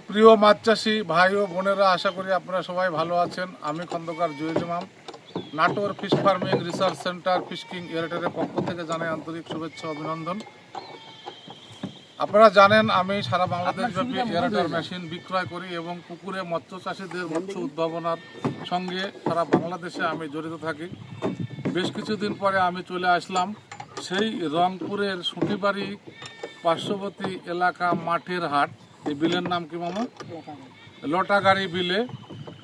প্রিয় মাছ চাষি ভাই ও বোনেরা, আশা করি আপনারা সবাই ভালো আছেন। আমি Khandakar Jewel Imam, Natore fish farming research centre fish king এয়ারটেলের পক্ষ থেকে জানাই আন্তরিক শুভেচ্ছা অভিনন্দন। আপনারা জানেন আমি সারা বাংলাদেশব্যাপী এয়ারটেল মেশিন বিক্রয় করি এবং পুকুরে মৎস্য চাষিদের মৎস্য উদ্ভাবনার সঙ্গে সারা বাংলাদেশে আমি জড়িত থাকি। বেশ কিছুদিন পরে আমি চলে আসলাম সেই রংপুরের সুটিবাড়ি পার্শ্ববর্তী এলাকা মাঠের হাট। এই বিলের নাম কি মামা? লটাগাড়ি বিলে।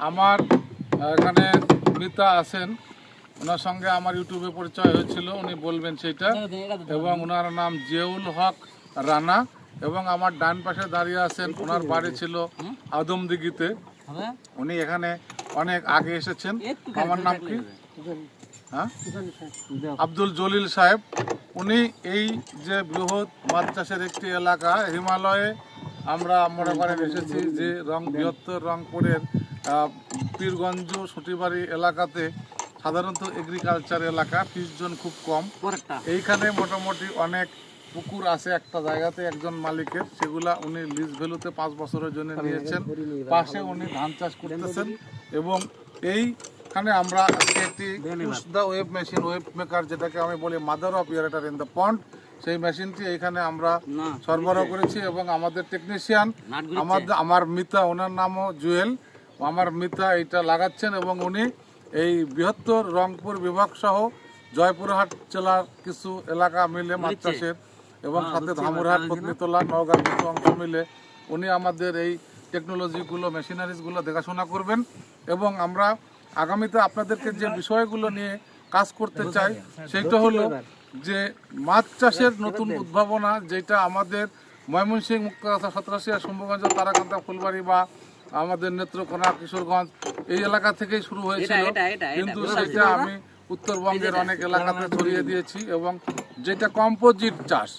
আমার এখানে মিতা আছেন, ওনার সঙ্গে আমার ইউটিউবে পরিচয় হয়েছিল, উনি বলবেন সেইটা। এবং ওনার নাম জিয়াউল হক রানা। এবং আমার ডান পাশে দাঁড়িয়ে আছেন, ওনার বাড়ি ছিল আদমদিঘিতে, উনি এখানে অনেক আগে এসেছেন। আমার নাম কি? হ্যাঁ, আব্দুল জলিল সাহেব। উনি এই যে বৃহৎ মাছ চাষের একটি এলাকা হিমালয়ে আমরা মনে করেন এসেছি, যে বৃহত্তর রংপুরের পীরগঞ্জ সুটিবাড়ি এলাকাতে সাধারণত এগ্রিকালচার এলাকা, ফিশ জোন খুব কম। এইখানে মোটামুটি অনেক পুকুর আছে একটা জায়গাতে একজন মালিকের, সেগুলা উনি লিজ ভ্যালুতে 5 বছরের জন্য নিয়েছেন। পাশে উনি ধান চাষ করতেছেন এবং এইখানে আমরা একটি ওয়েব মেশিন, ওয়েব মেকার, যেটাকে আমি বলি mother of Airtel in the pond, সেই মেশিনটি এইখানে আমরা সরবরাহ করেছি। এবং আমাদের টেকনিশিয়ান আমার মিতা, ওনার নামও জুয়েল, আমার মিতা এইটা লাগাচ্ছেন। এবং উনি এই বৃহত্তর রংপুর বিভাগ সহ জয়পুরহাট জেলার কিছু এলাকা মিলে মাছ চাষের এবং সাথে ধামুরহাট, পত্নীতলা, নওগাঁর কিছু অংশ মিলে উনি আমাদের এই টেকনোলজিগুলো, মেশিনারিজগুলো দেখাশোনা করবেন। এবং আমরা আগামীতে আপনাদেরকে যে বিষয়গুলো নিয়ে কাজ করতে চাই সেইটা হলো যে মাছ চাষের নতুন উদ্ভাবনা, যেটা আমাদের ময়মনসিংহ, মুক্তাগাছা, সতরাশিয়া, শম্ভুগঞ্জ, তারাকান্দা, ফুলবাড়ি বা আমাদের নেত্রকোনা, কিশোরগঞ্জ এই এলাকা থেকেই শুরু হয়েছিল, কিন্তু সেটা আমি উত্তরবঙ্গের অনেক এলাকাতে ছড়িয়ে দিয়েছি। এবং যেটা কম্পোজিট চাষ,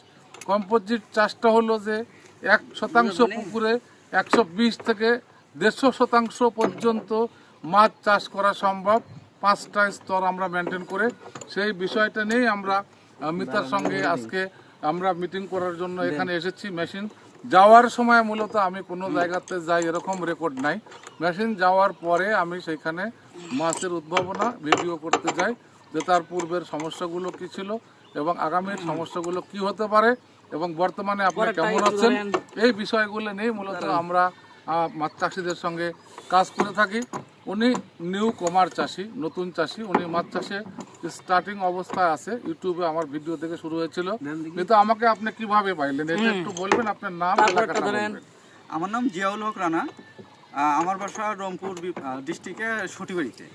কম্পোজিট চাষটা হলো যে 1% পুকুরে 120 থেকে 150% পর্যন্ত মাছ চাষ করা সম্ভব। 5টা স্তর আমরা মেনটেন করে সেই বিষয়টা নিয়েই আমরা মিতার সঙ্গে আজকে আমরা মিটিং করার জন্য এখানে এসেছি। মেশিন যাওয়ার সময় মূলত আমি কোনো জায়গাতে যাই এরকম রেকর্ড নাই। মেশিন যাওয়ার পরে আমি সেইখানে মাছের উদ্ভাবনা ভিডিও করতে যাই, যে তার পূর্বের সমস্যাগুলো কি ছিল এবং আগামীর সমস্যাগুলো কি হতে পারে এবং বর্তমানে আপনি কেমন আছেন, এই বিষয়গুলো নিয়ে মূলত আমরা মাছ চাষিদের সঙ্গে কাজ করে থাকি। উনি নিউ কমার চাষি, নতুন চাষি, উনি মাছ চাষে স্টার্টিং অবস্থায় আছে। ইউটিউবে আমার ভিডিও থেকে শুরু হয়েছিল। কিন্তু আমাকে আপনি কিভাবে পাইলেন এটা একটু বলবেন, আপনার নাম, এলাকাটা বলবেন। আমার নাম জিয়াউল হক রানা, আমার বাসা রংপুর ডিস্ট্রিক্টে সটিবাড়িতে।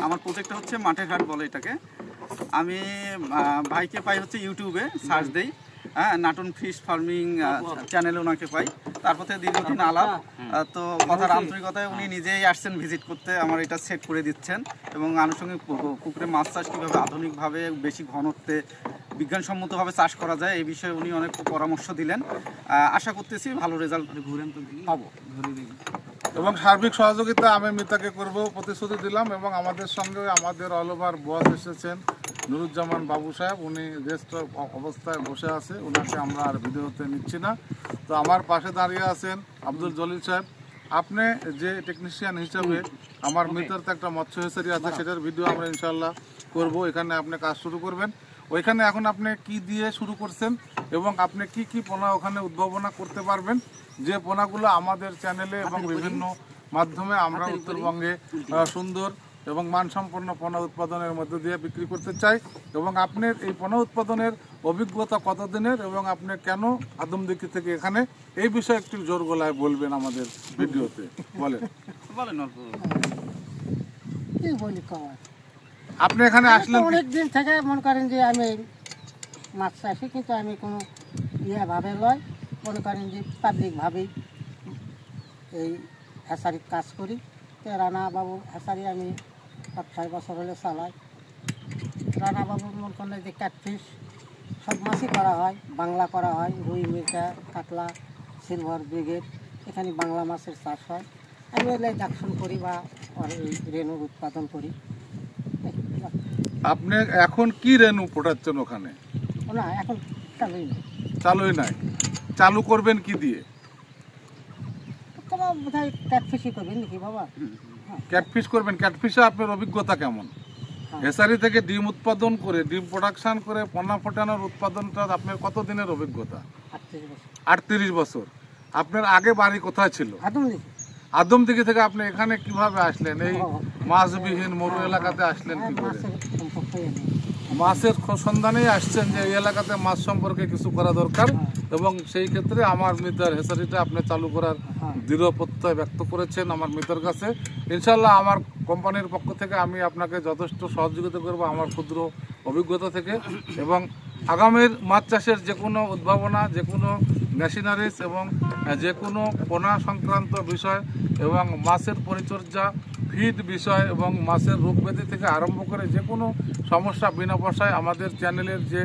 আমার প্রজেক্টটা হচ্ছে মাঠের হাট বলে এটাকে। আমি ভাইকে পাই হচ্ছে ইউটিউবে সার্চ দেই, হ্যাঁ, নাটন ফিশ ফার্মিং চ্যানেলে ওনাকে পাই। তারপর থেকে দীর্ঘদিন আলাপ, তো কথার আন্তরিকতায় উনি নিজেই আসছেন ভিজিট করতে, আমার এটা সেট করে দিচ্ছেন এবং আনুষঙ্গিক পুকুরে মাছ চাষ কীভাবে আধুনিকভাবে বেশি ঘনত্বে বিজ্ঞানসম্মতভাবে চাষ করা যায় এই বিষয়ে উনি অনেক পরামর্শ দিলেন। আশা করতেছি ভালো রেজাল্ট পাবো এবং সার্বিক সহযোগিতা আমি মিতাকে করব প্রতিশ্রুতি দিলাম। এবং আমাদের সঙ্গে আমাদের অল ওভার বস এসেছেন নুরুজ্জামান বাবু সাহেব, উনি রেস্ট অবস্থায় বসে আছে, ওনাকে আমরা আর ভিডিওতে নিচ্ছি না। তো আমার পাশে দাঁড়িয়ে আছেন আব্দুল জলিল সাহেব। আপনি যে টেকনিশিয়ান হিসাবে আমার মিতার তো একটা মৎস্য হেসারি আছে, সেটার ভিডিও আমরা ইনশাল্লাহ করব। এখানে আপনি কাজ শুরু করবেন। ওইখানে এখন আপনি কি দিয়ে শুরু করছেন এবং আপনি কি কি পোনা ওখানে উদ্ভাবনা করতে পারবেন, যে পোনাগুলো আমাদের চ্যানেলে এবং বিভিন্ন মাধ্যমে আমরা উত্তরবঙ্গে সুন্দর এবং মানসম্পন্ন পোনা উৎপাদনের মধ্যে দিয়ে বিক্রি করতে চাই। এবং আপনার এই পোনা উৎপাদনের অভিজ্ঞতা কতদিনের এবং আপনি কেন আদমদিঘি থেকে এখানে, এই বিষয়ে একটু জোর গলায় বলবেন আমাদের ভিডিওতে। বলেন আপনি এখানে আসলেন অনেকদিন থেকে, মনে করেন যে আমি মাছ চাষি, কিন্তু আমি কোনো ভাবে লয়, মনে করেন যে পাবলিকভাবেই এই হ্যাচারির কাজ করি। তো রানা বাবুর হ্যাচারি আমি 5-6 বছর হলে চালাই। রানা বাবুর মনে করেন যে ক্যাটফিশ সব মাছই করা হয়, বাংলা করা হয়, রুই, মির্কা, কাতলা, সিলভার ব্রিগেড, এখানে বাংলা মাছের চাষ হয়। আমি এলে ডাকশন করি বা এই রেনুর উৎপাদন করি। আপনি এখন কি রেনু ফোটাচ্ছেন ওখানে? না, এখন চালুই নাই। চালুই নাই। চালু করবেন কি দিয়ে? বোধহয় ক্যাটফিশই করবেন নাকি বাবা? ক্যাটফিশ করবেন। ক্যাটফিশে আপনার অভিজ্ঞতা কেমন? হেসারি থেকে ডিম উৎপাদন করে, ডিম প্রোডাকশন করে পোনা ফোটানোর উৎপাদনটা আপনার কত দিনের অভিজ্ঞতা? 38 বছর। 38 বছর। আপনার আগে বাড়ি কোথায় ছিল? একদম নাকি? আদমদিঘি থেকে আপনি এখানে কিভাবে আসলেন? এই মাছবিহীন মরু এলাকাতে আসলেন কি করে? মাছের সম্পর্ক জানি। মাছের সন্ধানেই আসছেন যে এই এলাকাতে মাছ সম্পর্কে কিছু করা দরকার, এবং সেই ক্ষেত্রে আমার মিতার হেসারিটা আপনি চালু করার দৃঢ় প্রত্যয় ব্যক্ত করেছেন আমার মিতার কাছে। ইনশাল্লাহ আমার কোম্পানির পক্ষ থেকে আমি আপনাকে যথেষ্ট সহযোগিতা করব আমার ক্ষুদ্র অভিজ্ঞতা থেকে, এবং আগামীর মাছ চাষের যে কোনো উদ্ভাবনা, যে কোনো মেশিনারিজ এবং যে কোনো পোনা সংক্রান্ত বিষয় এবং মাছের পরিচর্যা, ফিড বিষয় এবং মাছের রোগব্যাধি থেকে আরম্ভ করে যে কোনো সমস্যা বিনা পয়সায় আমাদের চ্যানেলের যে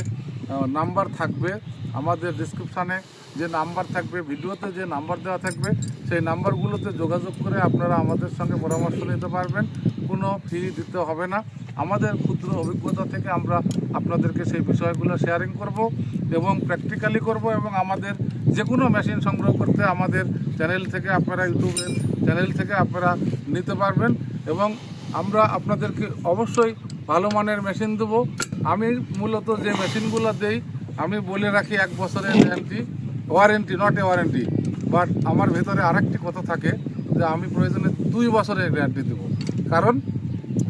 নাম্বার থাকবে, আমাদের ডিসক্রিপশানে যে নাম্বার থাকবে, ভিডিওতে যে নাম্বার দেওয়া থাকবে, সেই নাম্বারগুলোতে যোগাযোগ করে আপনারা আমাদের সঙ্গে পরামর্শ নিতে পারবেন। কোনো ফি দিতে হবে না। আমাদের ক্ষুদ্র অভিজ্ঞতা থেকে আমরা আপনাদেরকে সেই বিষয়গুলো শেয়ারিং করব এবং প্র্যাকটিক্যালি করব, এবং আমাদের যে কোনো মেশিন সংগ্রহ করতে আমাদের চ্যানেল থেকে আপনারা, ইউটিউবের চ্যানেল থেকে আপনারা নিতে পারবেন, এবং আমরা আপনাদেরকে অবশ্যই ভালো মানের মেশিন দেবো। আমি মূলত যে মেশিনগুলো দেই আমি বলে রাখি 1 বছরের warranty, not a warranty, but আমার ভেতরে আরেকটি কথা থাকে যে আমি প্রয়োজনে 2 বছরের গ্যারান্টি দেবো, কারণ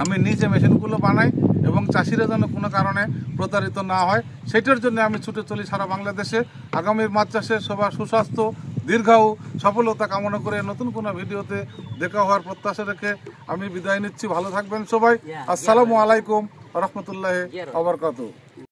আমি নিজে মেশিনগুলো বানাই এবং চাষিরা যেন কোনো কারণে প্রতারিত না হয়, সেটার জন্য আমি ছুটে চলি সারা বাংলাদেশে। আগামীর মাছ চাষে সবার সুস্বাস্থ্য, দীর্ঘায়ু, সফলতা কামনা করে নতুন কোনো ভিডিওতে দেখা হওয়ার প্রত্যাশা রেখে আমি বিদায় নিচ্ছি। ভালো থাকবেন সবাই। আসসালামু আলাইকুম ওয়া রাহমাতুল্লাহি ওয়া বারাকাতুহু।